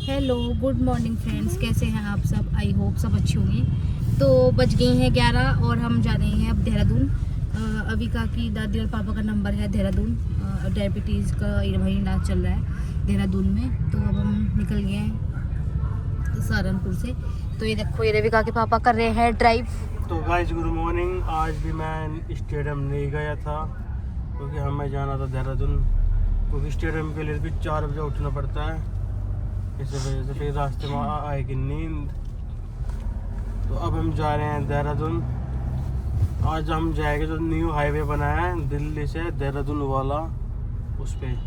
Hello good morning friends, कैसे हैं आप सब। आई होप सब अच्छे होंगे। तो बज गए हैं 11 और हम जा रहे हैं अब देहरादून। अविका की दादी और पापा का नंबर है देहरादून। डायबिटीज़ का वही इलाज चल रहा है देहरादून में। तो अब हम निकल गए हैं सहारनपुर से। तो ये देखो, ये रविका के पापा कर रहे हैं ड्राइव। तो गाइस गुड मॉर्निंग। आज भी मैं स्टेडियम नहीं गया था क्योंकि हमें जाना था देहरादून, क्योंकि स्टेडियम के लिए भी 4 बजे उठना पड़ता है। इस वजह से फिर रास्ते में आएगी नींद। तो अब हम जा रहे हैं देहरादून। आज हम जाएंगे जो न्यू हाईवे बना है दिल्ली से देहरादून वाला, उस पर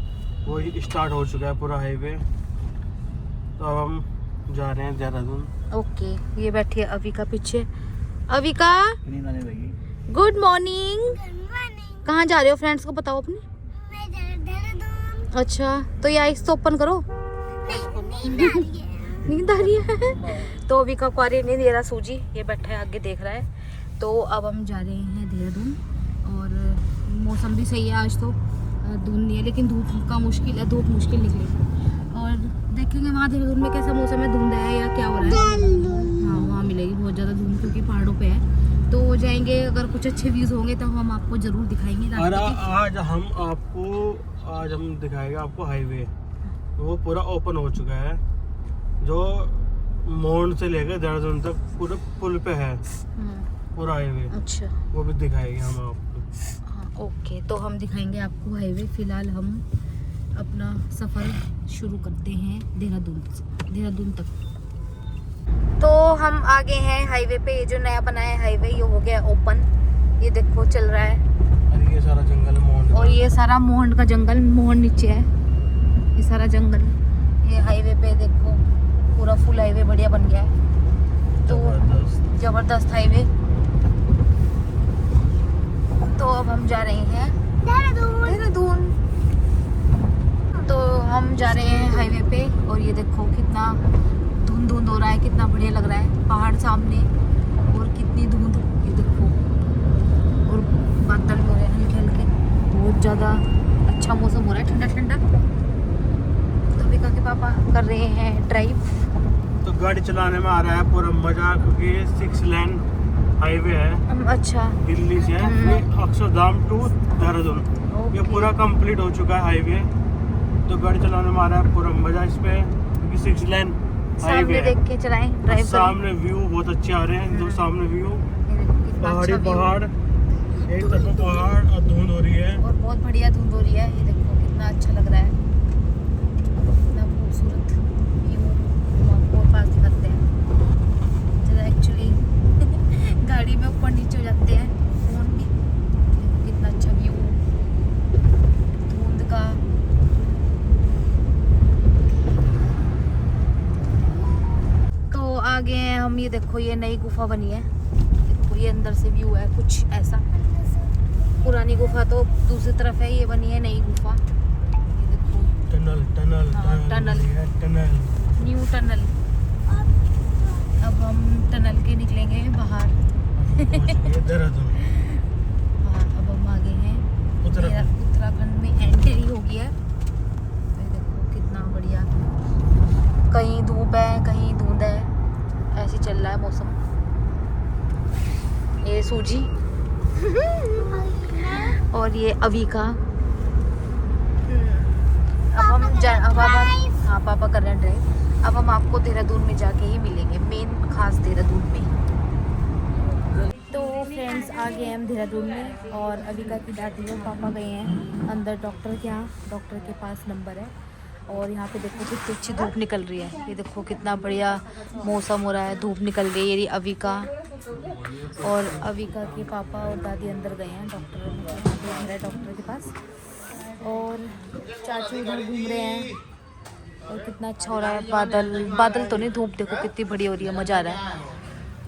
वो स्टार्ट हो चुका है पूरा हाईवे। तो अब हम जा रहे हैं देहरादून। ओके, ये बैठी है अविका पीछे। Avika good morning. कहाँ जा रहे हो, फ्रेंड्स को बताओ अपने। अच्छा, तो ये आइस तो ओपन करो। नींद आ रही है। तो अविका को आ रही नहीं दे रहा सूजी, ये बैठा है आगे देख रहा है। तो अब हम जा रहे हैं देहरादून और मौसम भी सही है आज। तो धूप नहीं है, लेकिन धूप का मुश्किल है, धूप मुश्किल निकलेगी। और देखेंगे वहाँ देहरादून में कैसा मौसम है, धुंध है या क्या हो रहा है। हाँ, वहाँ मिलेगी बहुत ज़्यादा धुंध क्योंकि पहाड़ों पे है। तो जाएंगे, अगर कुछ अच्छे व्यूज़ होंगे तो हम आपको ज़रूर दिखाएंगे। और आज हम दिखाएंगे आपको हाईवे। वो पूरा ओपन हो चुका है, जो मोड़ से लेकर देहरादून तक पूरे पुल पे है पूरा हाईवे। अच्छा, वो भी दिखाएंगे हम आपको। हाँ ओके, तो हम दिखाएंगे आपको हाईवे। फिलहाल हम अपना सफ़र शुरू करते हैं देहरादून तक। तो हम आगे हैं हाईवे पे। ये जो नया बना है हाईवे, ये हो गया ओपन। ये देखो चल रहा है। अरे ये सारा जंगल है मोहन, और ये सारा मोहन का जंगल, मोहन नीचे है, ये सारा जंगल। ये हाईवे पे देखो पूरा फुल हाईवे बढ़िया बन गया है। तो जबरदस्त हाईवे। तो अब हम जा रहे हैं देहरादून। तो हम जा रहे हैं हाईवे पे और ये देखो कितना धुंध हो रहा है, कितना बढ़िया लग रहा है। पहाड़ सामने और कितनी धुंध, ये देखो। और बादल हो रहे हैं हल्के हल्के, बहुत ज़्यादा अच्छा मौसम हो रहा है, ठंडा ठंडा। तो अविका के पापा कर रहे हैं ड्राइव। तो गाड़ी चलाने में आ रहा है पूरा मजा, क्योंकि 6 लेन हाईवे है। अच्छा, दिल्ली से अक्षरधाम टू देहरादून, ये पूरा कंप्लीट हो चुका है हाईवे। तो गाड़ी चलाने में आ रहा है पूरा मजा इस पे, क्योंकि 6 लेन सामने देख के चलाएं, ड्राइव करें। सामने व्यू बहुत अच्छे आ रहे हैं। जो सामने व्यू पहाड़ी पहाड़, एक तरफ पहाड़ और धुंध हो रही है और बहुत बढ़िया धुंध हो रही है। ये देखो कितना अच्छा लग रहा है, कितना खूबसूरत व्यू। हम आपको पास दिखाते हैं जरा। एक्चुअली गाड़ी में ऊपर नीचे हो जाते हैं फोन भी। देखो कितना अच्छा व्यू धुंध का। तो आगे हैं हम। ये देखो, ये नई गुफा बनी है। देखो ये अंदर से व्यू है कुछ ऐसा। पुरानी गुफा तो दूसरी तरफ है, ये बनी है नई गुफा। ये देखो टनल हाँ, टनल। New tunnel. अब हम टनल के निकलेंगे बाहर। देहरादून। हाँ, अब हम आगे हैं उत्तराखंड में, एंट्री हो गई है। तो ये देखो कितना बढ़िया, कहीं धूप है कहीं धुंध है, ऐसे चल रहा है मौसम। ये सूजी और ये अविका। अब हम हाँ, पापा कर रहे हैं ड्राइव। अब हम आपको देहरादून में जाके ही मिलेंगे, मेन खास देहरादून में। तो फ्रेंड्स आ गए हम देहरादून में और अविका की दादी और पापा गए हैं अंदर डॉक्टर के यहाँ। डॉक्टर के पास नंबर है। और यहाँ पे देखो कितनी अच्छी धूप निकल रही है। ये देखो कितना बढ़िया मौसम हो रहा है, धूप निकल रही है। ये अविका और अविका के पापा और दादी अंदर गए हैं डॉक्टर के पास। और चाचू इधर घूम रहे हैं। और कितना अच्छा हो रहा है, बादल तो नहीं, धूप देखो कितनी बढ़िया हो रही है, मज़ा आ रहा है।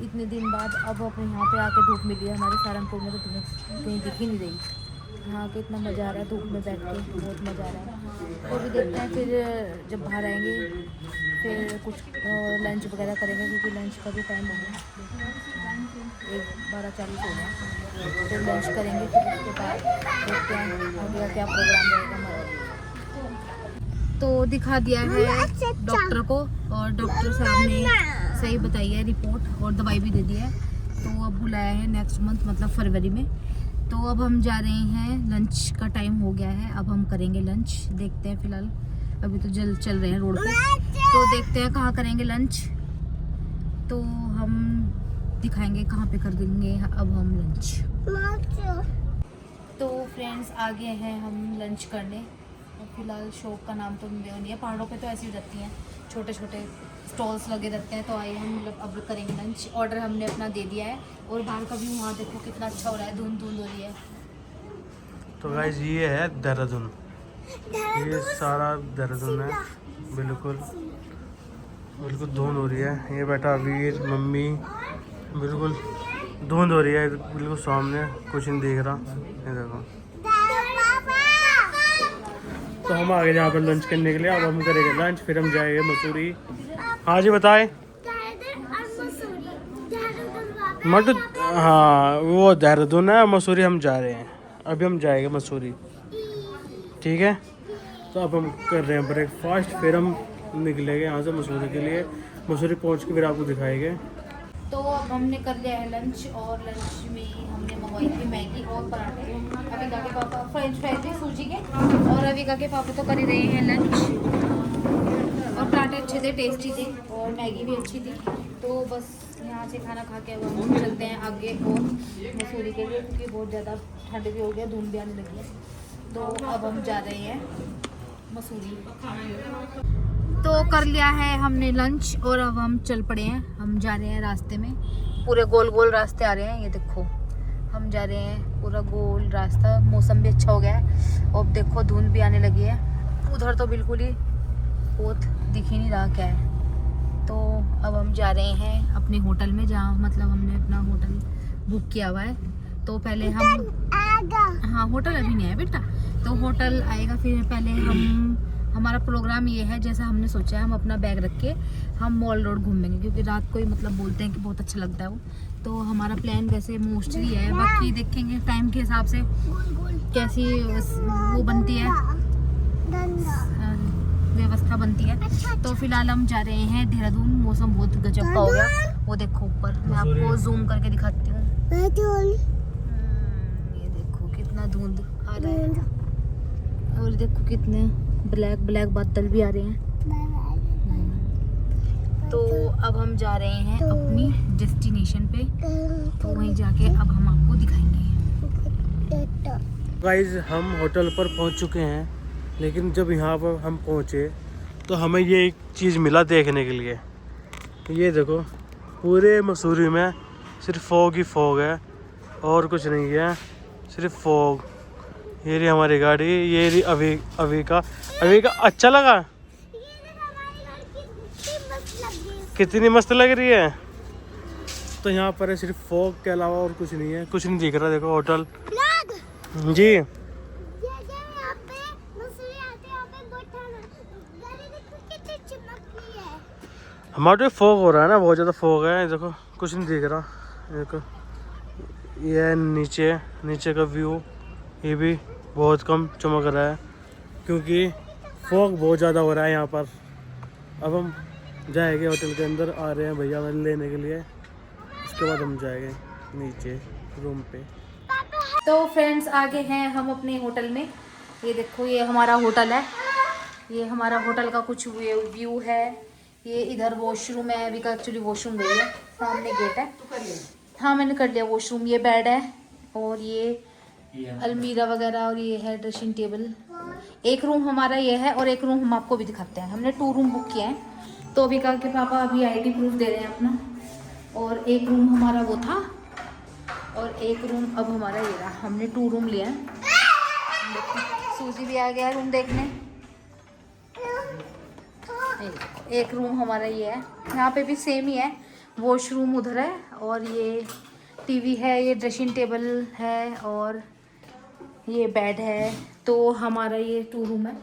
इतने दिन बाद अब अपने यहाँ पे आके धूप मिली है। हमारे सहारनपुर में तो धूप कहीं दिख ही नहीं रही। यहाँ के इतना मज़ा आ रहा है, धूप में बैठ के बहुत मज़ा आ रहा है। तो भी देखते हैं फिर जब बाहर आएंगे फिर कुछ लंच वगैरह करेंगे, क्योंकि लंच का भी टाइम हो गया, 12:40 हो गया। फिर लंच करेंगे, फिर उसके बाद देखते हैं आगे का क्या प्रोग्राम रहेगा हमारा। तो दिखा दिया है डॉक्टर को और डॉक्टर साहब ने सही बताई है रिपोर्ट और दवाई भी दे दी है। तो अब बुलाया है नेक्स्ट मंथ मतलब फरवरी में। तो अब हम जा रहे हैं, लंच का टाइम हो गया है, अब हम करेंगे लंच। देखते हैं, फिलहाल अभी तो जल चल रहे हैं रोड पे, तो देखते हैं कहाँ करेंगे लंच। तो हम दिखाएंगे कहाँ पे कर देंगे अब हम लंच। तो फ्रेंड्स आ गए हैं हम लंच करने। और फिलहाल शॉप का नाम तो नहीं है, पहाड़ों पे तो ऐसी ही रहती हैं, छोटे छोटे स्टॉल्स लगे रहते हैं। तो आइए हम मतलब अब करेंगे लंच। ऑर्डर हमने अपना दे दिया है और बाहर का व्यू वहाँ देखो कितना अच्छा हो रहा है, धुंध धुंध हो रही है। तो गाइस ये है देहरादून, ये सारा देहरादून है, बिल्कुल बिल्कुल धुंध हो रही है। ये बैठा वीर, मम्मी, बिल्कुल धुंध हो रही है, बिल्कुल सामने कुछ नहीं दिख रहा। ये देखो, तो हम आ गए यहाँ पर लंच करने के लिए। अब हम करेंगे लंच, फिर हम जाएंगे मसूरी। हाँ जी बताएं। मट हाँ वो देहरादून है, मसूरी हम जा रहे हैं। अभी हम जाएंगे मसूरी, ठीक है। तो अब हम कर रहे हैं ब्रेकफास्ट, फिर हम निकलेंगे यहाँ से मसूरी के लिए। मसूरी पहुँच के फिर आपको दिखाएंगे। तो अब हमने कर लिया है लंच और लंच में हमने मंगवाई थी मैगी और पराठे। अविका के पापा फ्रेंच फ्राइज भी सूजी के, और अविका के पापा तो कर ही रहे हैं लंच। और पराठे अच्छे थे, टेस्टी थे, और मैगी भी अच्छी थी। तो बस यहाँ से खाना खा के अब हम चलते हैं आगे और मसूरी के लिए, क्योंकि बहुत ज़्यादा ठंड भी हो गया, धुंध भी आने लगी है। तो अब हम जा रहे हैं मसूरी। तो कर लिया है हमने लंच और अब हम चल पड़े हैं। हम जा रहे हैं रास्ते में, पूरे गोल गोल रास्ते आ रहे हैं। ये देखो हम जा रहे हैं पूरा गोल रास्ता। मौसम भी अच्छा हो गया है और देखो धुंध भी आने लगी है। उधर तो बिल्कुल ही बहुत दिख ही नहीं रहा क्या है। तो अब हम जा रहे हैं अपने होटल में, जहाँ मतलब हमने अपना होटल बुक किया हुआ है। तो पहले हम हाँ होटल अभी नहीं आया बेटा, तो होटल आएगा। फिर पहले हमारा प्रोग्राम ये है, जैसा हमने सोचा है, हम अपना बैग रख के हम मॉल रोड घूमेंगे, क्योंकि रात को ही मतलब बोलते हैं कि बहुत अच्छा लगता है वो। तो हमारा प्लान वैसे मोस्टली है, बाकी देखेंगे टाइम के हिसाब से कैसी वो बनती है, व्यवस्था बनती है। तो फिलहाल हम जा रहे हैं देहरादून। मौसम बहुत गजब का हो गया, वो देखो ऊपर, मैं आपको जूम करके दिखाती हूँ। ये देखो कितना धुंध आ रहा है, और देखो कितने ब्लैक ब्लैक बादल भी आ रहे हैं। तो अब हम जा रहे हैं अपनी डेस्टिनेशन पे, तो वहीं जाके अब हम आपको दिखाएंगे। गाइस हम होटल पर पहुंच चुके हैं, लेकिन जब यहाँ पर हम पहुँचे तो हमें ये एक चीज़ मिला देखने के लिए। ये देखो पूरे मसूरी में सिर्फ फॉग ही फॉग है और कुछ नहीं है, सिर्फ फॉग। ये रही हमारी गाड़ी, ये रही अविका। अच्छा लगा? कितनी मस्त लग रही है। तो यहाँ पर है सिर्फ फॉग के अलावा और कुछ नहीं है, कुछ नहीं दिख रहा। देखो होटल जी, हमारे फॉग हो रहा है ना, बहुत ज़्यादा फॉग है। देखो कुछ नहीं दिख रहा। देखो ये नीचे का व्यू, ये भी बहुत कम चमक रहा है, क्योंकि फॉग बहुत ज़्यादा हो रहा है यहाँ पर। अब हम जाएंगे होटल के अंदर, आ रहे हैं भैया हमें लेने के लिए। उसके बाद हम जाएंगे नीचे रूम पे। तो फ्रेंड्स आ गए हैं हम अपने होटल में। ये देखो ये हमारा होटल है, ये हमारा होटल का कुछ व्यू है। ये इधर वॉशरूम है, अभी का एक्चुअली वॉशरूम गई है, सामने गेट है। हाँ मैंने कर लिया वॉशरूम। ये बेड है और ये अलमीरा वगैरह, और ये है ड्रेसिंग टेबल। एक रूम हमारा ये है और एक रूम हम आपको भी दिखाते हैं। हमने 2 रूम बुक किए हैं। तो अभी कल के पापा अभी आईडी प्रूफ दे रहे हैं अपना। और एक रूम हमारा वो था और एक रूम अब हमारा ये रहा। हमने 2 रूम लिया है। सूजी भी आ गया रूम देखने। एक रूम हमारा ये है, यहाँ पे भी सेम ही है, वॉशरूम उधर है और ये टीवी है, ये ड्रेसिंग टेबल है और ये बेड है। तो हमारा ये 2 रूम है।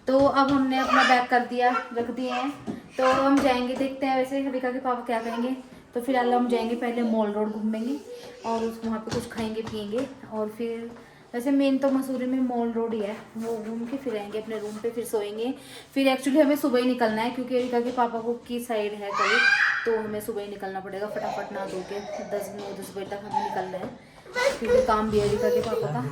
तो अब हमने अपना बैग कर दिया, रख दिए हैं। तो हम जाएंगे, देखते हैं वैसे अविका के पापा क्या कहेंगे। तो फिलहाल हम जाएंगे पहले मॉल रोड घूमेंगे और वहाँ पे कुछ खाएंगे पिएंगे और फिर वैसे मेन तो मसूरी में मॉल रोड ही है, वो घूम के फिर आएंगे अपने रूम पे, फिर सोएंगे। फिर एक्चुअली हमें सुबह ही निकलना है क्योंकि एरिका के पापा को की साइड है कहीं, तो हमें सुबह ही निकलना पड़ेगा फटाफट नहा धो के। 10 बजे तक हमें निकलना है क्योंकि काम भी है एरिका के पापा का।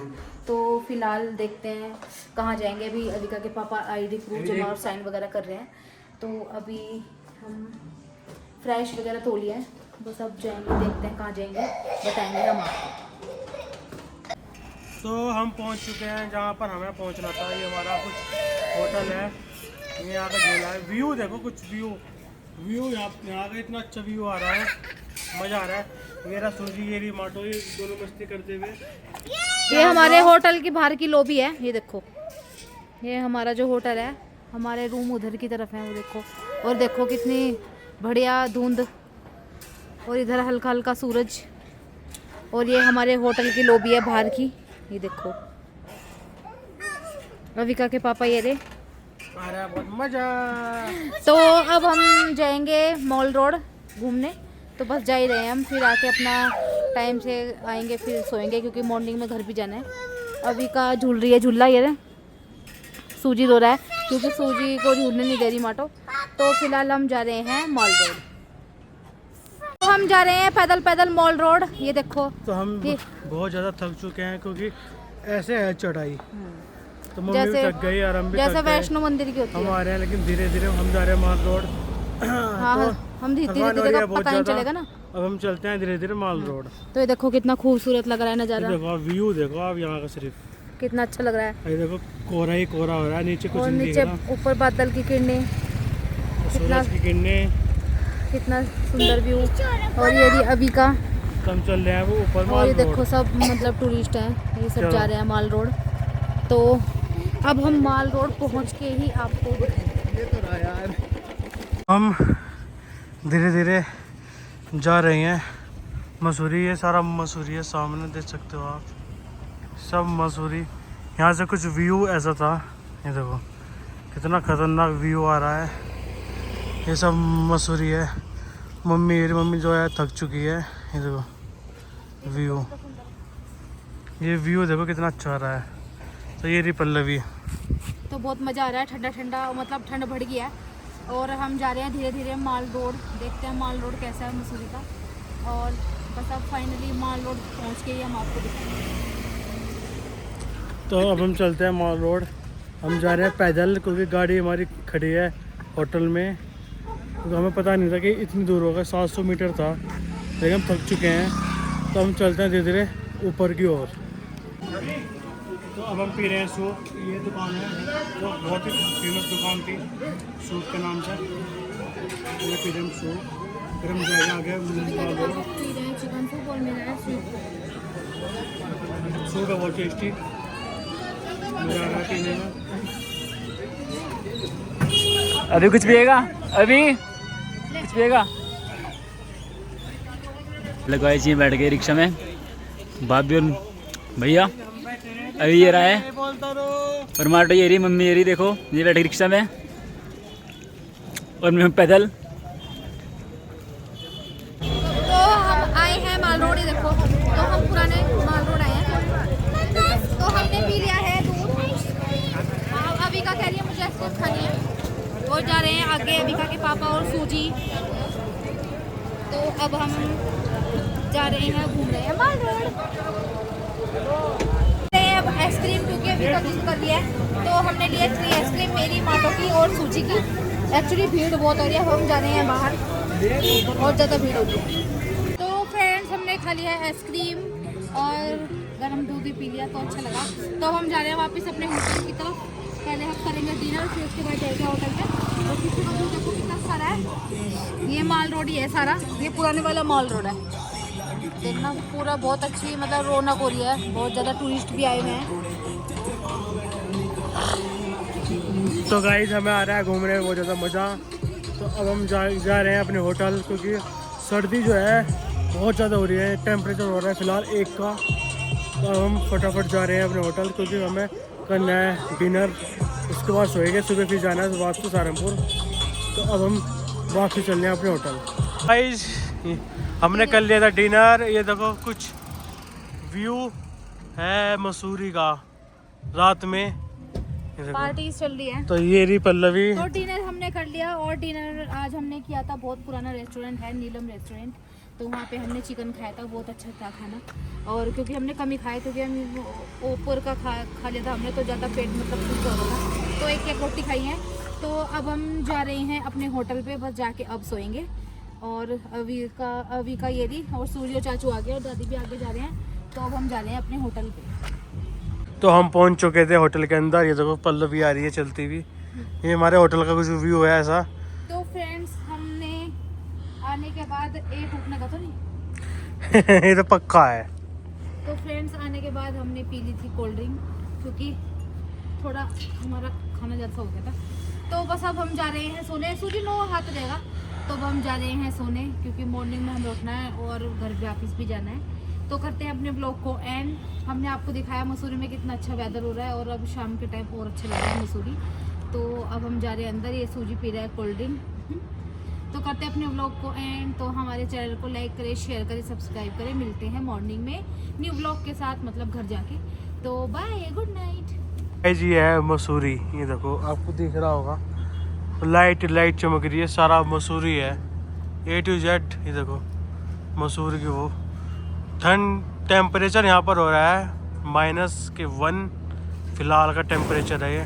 तो फिलहाल देखते हैं कहाँ जाएंगे। अभी एरिका के पापा ID प्रूफ जमा और साइन वगैरह कर रहे हैं, तो अभी हम फ्रेश वगैरह धो लिया है, बस अब जाएंगे, देखते हैं कहाँ जाएंगे, बताएंगे हम आपको। तो हम पहुंच चुके हैं जहाँ पर हमें पहुंचना था। ये हमारा कुछ होटल है, ये यहाँ का झूला है। व्यू देखो, कुछ व्यू यहाँ का इतना अच्छा व्यू आ रहा है, मज़ा आ रहा है। मेरा सूजी, ये माटो, ये दोनों मस्ती करते हुए। ये हमारे होटल की बाहर की लॉबी है, ये देखो, ये हमारा जो होटल है, हमारे रूम उधर की तरफ है, वो देखो। और देखो कितनी बढ़िया धुंध, और इधर हल्का हल्का सूरज। और ये हमारे होटल की लॉबी है बाहर की, ये देखो। अविका के पापा ये रे, आ रहा है बहुत मज़ा। तो अब हम जाएंगे मॉल रोड घूमने, तो बस जा ही रहे हैं हम। फिर आके अपना टाइम से आएंगे, फिर सोएंगे क्योंकि मॉर्निंग में घर भी जाना है। अविका झूल रही है झूला, ये रे सूजी रो रहा है क्योंकि सूजी को झूलने नहीं दे रही माटो। तो फिलहाल हम जा रहे हैं मॉल रोड, तो हम जा रहे हैं पैदल पैदल मॉल रोड, ये देखो। तो हम बहुत ज़्यादा थक चुके हैं क्योंकि ऐसे है चढ़ाई, तो मम्मी भी जैसे थक गई और हम भी जैसे थक गए। वैष्णो मंदिर की होती हम है। आ रहे हैं, लेकिन धीरे धीरे हम जा रहे हैं मॉल रोड। हाँ, तो हम धीरे थकान हो धीरे रही है का बहुत पता नहीं ज़्यादा। चलेगा ना। अब हम चलते हैं धीरे धीरे मॉल रोड। तो ये देखो कितना खूबसूरत लग रहा है नज़ारा, देखो आप व्यू देखो आप यहाँ का, सिर्फ कितना अच्छा लग रहा है। ये देखो कोहरा ही कोहरा हो रहा है, नीचे कुछ और नहीं नीचे दिख रहा। ऊपर बादल की किरणें, सूरज की किरणें, कितना सुंदर व्यू। और ये भी अविका, तो हम चल रहे हैं वो ऊपर और मॉल ये रोड। देखो सब मतलब टूरिस्ट हैं, ये सब चलो। जा रहे हैं मॉल रोड। तो अब हम मॉल रोड पहुंच के ही आपको दिखाएंगे। हम धीरे धीरे जा रहे हैं मसूरी। ये सारा मसूरी है, सामने देख सकते हो आप, सब मसूरी। यहाँ से कुछ व्यू ऐसा था, ये देखो कितना खतरनाक व्यू आ रहा है। ये सब मसूरी है। मम्मी जो है थक चुकी है, ये देखो व्यू, ये व्यू देखो कितना अच्छा आ रहा है। तो ये रही पल्लवी। तो बहुत मज़ा आ रहा है, ठंडा ठंडा, मतलब ठंड बढ़ गया है। और हम जा रहे हैं धीरे धीरे मॉल रोड, देखते हैं मॉल रोड कैसा है मसूरी का। और बस अब फाइनली मॉल रोड पहुंच के ही हम आपको दिखाएंगे। तो अब हम चलते हैं मॉल रोड। हम जा रहे हैं पैदल क्योंकि गाड़ी हमारी खड़ी है होटल में, क्योंकि हमें पता नहीं था कि इतनी दूर होगा। 700 मीटर था, लेकिन हम थक चुके हैं, तो हम चलते हैं धीरे धीरे ऊपर की ओर। तो अब हम पी रहे हैं सूप। ये दुकान है जो बहुत ही फेमस दुकान थी सूप के नाम से। ये पी रहे हम सूप, फिर हम जाएंगे आगे मॉल रोड। चिकन सूप और मेरा है सूप। सूप है बहुत टेस्टी, मज़ा आ रहा है पीने में। अभी कुछ पिएगा? अभी कुछ पिएगा? लगवाए चाहिए, बैठ गए रिक्शा में भाभी और भैया। अभी ये रहा है और माटो ये रही, मम्मी ये रही, देखो ये बैठे रिक्शा में और मैं पैदल। तो हम आए हैं माल रोड, ये देखो। तो हम पुराने माल रोड आए हैं, तो हमने पी लिया है दूध। अविका कह रही है मुझे आइसक्रीम खानी है, और जा रहे हैं आगे अविका के पापा और सूजी। तो अब हम जा रहे हैं, घूम रहे हैं माल रोड। अब आइसक्रीम क्योंकि अविका जिद कर रही है, तो हमने लिए 3 आइसक्रीम, मेरी माटो की और सूजी की। एक्चुअली भीड़ बहुत हो रही है, हम जा रहे हैं बाहर, बहुत ज़्यादा भीड़ हो रही है। तो फ्रेंड्स हमने खा लिया है आइसक्रीम और गर्म दूध भी पी लिया, तो अच्छा लगा। तो अब हम जा रहे हैं वापस अपने होटल की तरफ। पहले हम करेंगे डिनर, फिर उसके बाद जाएंगे होटल में। और किसी का देखो कितना सारा है, ये माल रोड ही है सारा, ये पुराने वाला माल रोड है। देखना पूरा बहुत अच्छी मतलब रौनक हो रही है, बहुत ज़्यादा टूरिस्ट भी आए हुए हैं। तो गाइस हमें आ रहा है घूमने में बहुत ज़्यादा मज़ा। तो अब हम जा रहे हैं अपने होटल, क्योंकि सर्दी जो है बहुत ज़्यादा हो रही है, टेम्परेचर हो रहा है फ़िलहाल 1 का। तो अब हम फटाफट जा रहे हैं अपने होटल, क्योंकि हमें करना है डिनर, उसके बाद सोएंगे, सुबह फिर जाना है वापस सहारनपुर। तो अब हम वापस चल रहे हैं अपने होटल। गाइस हमने कर लिया था डिनर, ये देखो कुछ व्यू है मसूरी का रात में। ये देखो। पार्टी चल रही है। तो ये रही पल्लवी। तो डिनर हमने कर लिया और डिनर आज हमने किया था, बहुत पुराना रेस्टोरेंट है नीलम रेस्टोरेंट, तो वहाँ पे हमने चिकन खाया था, बहुत अच्छा था खाना। और क्योंकि हमने कम ही खाया, क्योंकि हम ऊपर का खा लिया था हमने, तो ज़्यादा पेट मतलब फुल हो रहा था, तो एक रोटी खाई है। तो अब हम जा रहे हैं अपने होटल पे, बस जाके अब सोएंगे। और अभी का ये रही, और सूर्य चाचू आ गए और दादी भी आगे जा रहे हैं, तो अब हम जा रहे हैं अपने होटल पे। तो हम पहुंच चुके थे होटल के अंदर। ये देखो पल्लवी आ रही है चलती हुई। ये हमारे होटल का कुछ व्यू है ऐसा। तो फ्रेंड्स हमने आने के बाद एक उठने का तो नहीं ये तो पक्का है। तो फ्रेंड्स आने के बाद हमने पी ली थी कोल्ड ड्रिंक, क्योंकि थोड़ा हमारा खाना ज़्यादा हो गया था। तो बस अब हम जा रहे हैं सोने। सूर्य 9 हाथ रहेगा, तो अब हम जा रहे हैं सोने, क्योंकि मॉर्निंग में हमें उठना है और घर पे ऑफिस भी जाना है। तो करते हैं अपने ब्लॉग को एंड। हमने आपको दिखाया मसूरी में कितना अच्छा वेदर हो रहा है, और अब शाम के टाइम और अच्छा लग रहा है मसूरी। तो अब हम जा रहे हैं अंदर। ये सूजी पी रहा है कोल्ड ड्रिंक। तो करते हैं अपने व्लॉग को एंड। तो हमारे चैनल को लाइक करें, शेयर करें, सब्सक्राइब करें। मिलते हैं मॉर्निंग में न्यू व्लॉग के साथ, मतलब घर जाके। तो बाय, गुड नाइट। जी है मसूरी। ये देखो आपको दिख रहा होगा, लाइट चमक रही है, सारा मसूरी है A to Z। ये देखो मसूरी की वो ठंड टेम्परेचर यहाँ पर हो रहा है -1 फिलहाल का टेम्परेचर है ये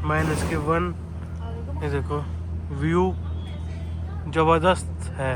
-1। ये देखो व्यू ज़बरदस्त है।